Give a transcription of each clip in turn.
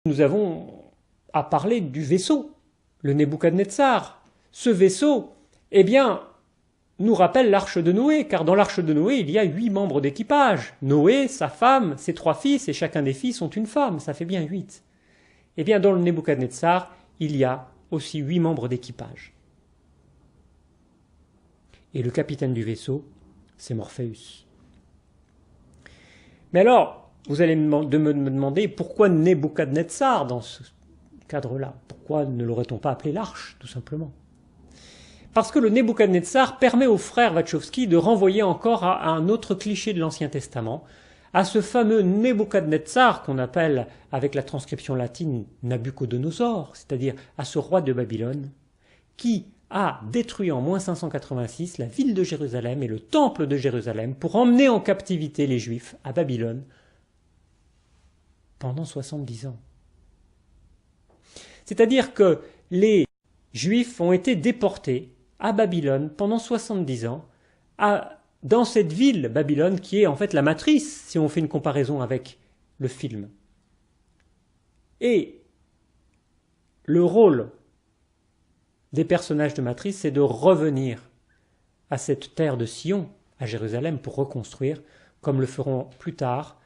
Nous avons à parler du vaisseau, le Nebuchadnezzar. Ce vaisseau, eh bien, nous rappelle l'arche de Noé, car dans l'arche de Noé, il y a 8 membres d'équipage. Noé, sa femme, ses 3 fils, et chacun des fils ont une femme, ça fait bien 8. Eh bien, dans le Nebuchadnezzar, il y a aussi 8 membres d'équipage. Et le capitaine du vaisseau, c'est Morpheus. Mais alors, vous allez me demander pourquoi Nebuchadnezzar dans ce cadre-là? Pourquoi ne l'aurait-on pas appelé l'arche, tout simplement? Parce que le Nebuchadnezzar permet aux frères Wachowski de renvoyer encore à un autre cliché de l'Ancien Testament, à ce fameux Nebuchadnezzar qu'on appelle, avec la transcription latine, Nabuchodonosor, c'est-à-dire à ce roi de Babylone, qui a détruit en moins 586 la ville de Jérusalem et le temple de Jérusalem pour emmener en captivité les Juifs à Babylone pendant 70 ans. C'est-à-dire que les Juifs ont été déportés à Babylone pendant 70 ans, dans cette ville, Babylone, qui est en fait la matrice, si on fait une comparaison avec le film. Et le rôle des personnages de Matrice, c'est de revenir à cette terre de Sion, à Jérusalem, pour reconstruire, comme le feront plus tard,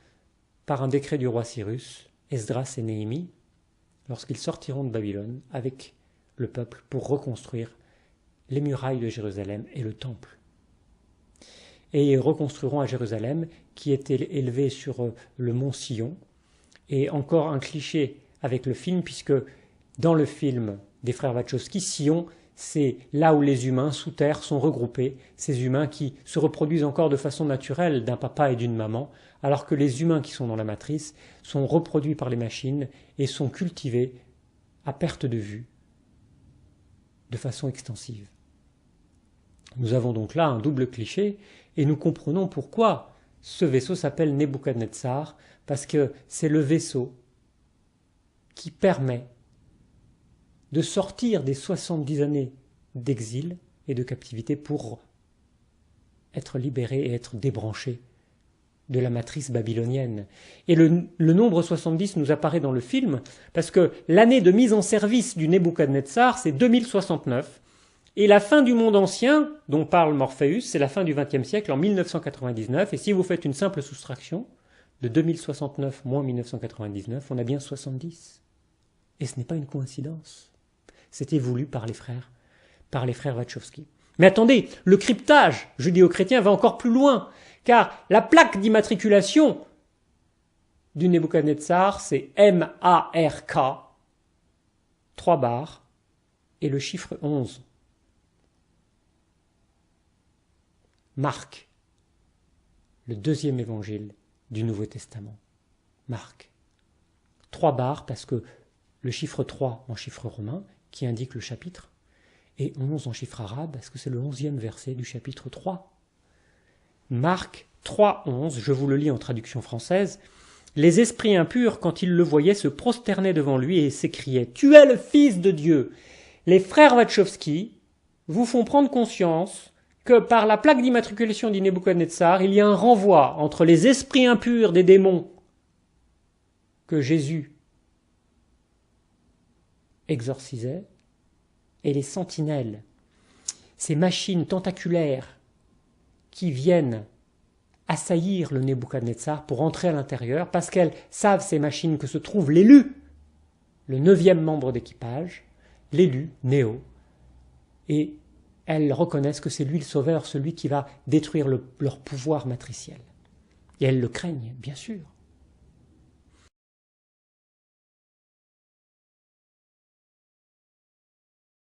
par un décret du roi Cyrus, Esdras et Néhémie, lorsqu'ils sortiront de Babylone avec le peuple pour reconstruire les murailles de Jérusalem et le temple. Et ils reconstruiront à Jérusalem, qui était élevé sur le mont Sion, et encore un cliché avec le film, puisque dans le film des frères Wachowski, Sion, c'est là où les humains sous terre sont regroupés, ces humains qui se reproduisent encore de façon naturelle d'un papa et d'une maman, alors que les humains qui sont dans la matrice sont reproduits par les machines et sont cultivés à perte de vue, de façon extensive. Nous avons donc là un double cliché, et nous comprenons pourquoi ce vaisseau s'appelle Nebuchadnezzar, parce que c'est le vaisseau qui permet de sortir des 70 années d'exil et de captivité pour être libéré et être débranché de la matrice babylonienne. Et le nombre 70 nous apparaît dans le film parce que l'année de mise en service du Nebuchadnezzar, c'est 2069, et la fin du monde ancien, dont parle Morpheus, c'est la fin du XXe siècle, en 1999, et si vous faites une simple soustraction de 2069 moins 1999, on a bien 70. Et ce n'est pas une coïncidence. C'était voulu par les frères Wachowski. Mais attendez, le cryptage judéo-chrétien va encore plus loin, car la plaque d'immatriculation du Nebuchadnezzar, c'est M-A-R-K, 3 barres, et le chiffre 11. Marc, le 2e évangile du Nouveau Testament. Marc. 3 barres parce que le chiffre 3 en chiffre romain, qui indique le chapitre, et 11 en chiffre arabe, parce que c'est le 11e verset du chapitre 3. Marc 3, 11, je vous le lis en traduction française. Les esprits impurs, quand ils le voyaient, se prosternaient devant lui et s'écriaient « Tu es le Fils de Dieu !» Les frères Wachowski vous font prendre conscience que par la plaque d'immatriculation du Nebuchadnezzar, il y a un renvoi entre les esprits impurs des démons que Jésus exorcisait et les sentinelles, ces machines tentaculaires qui viennent assaillir le Nebuchadnezzar pour entrer à l'intérieur, parce qu'elles savent, ces machines, que se trouve l'élu, le 9e membre d'équipage, l'élu, Néo, et elles reconnaissent que c'est lui le sauveur, celui qui va détruire leur pouvoir matriciel. Et elles le craignent, bien sûr.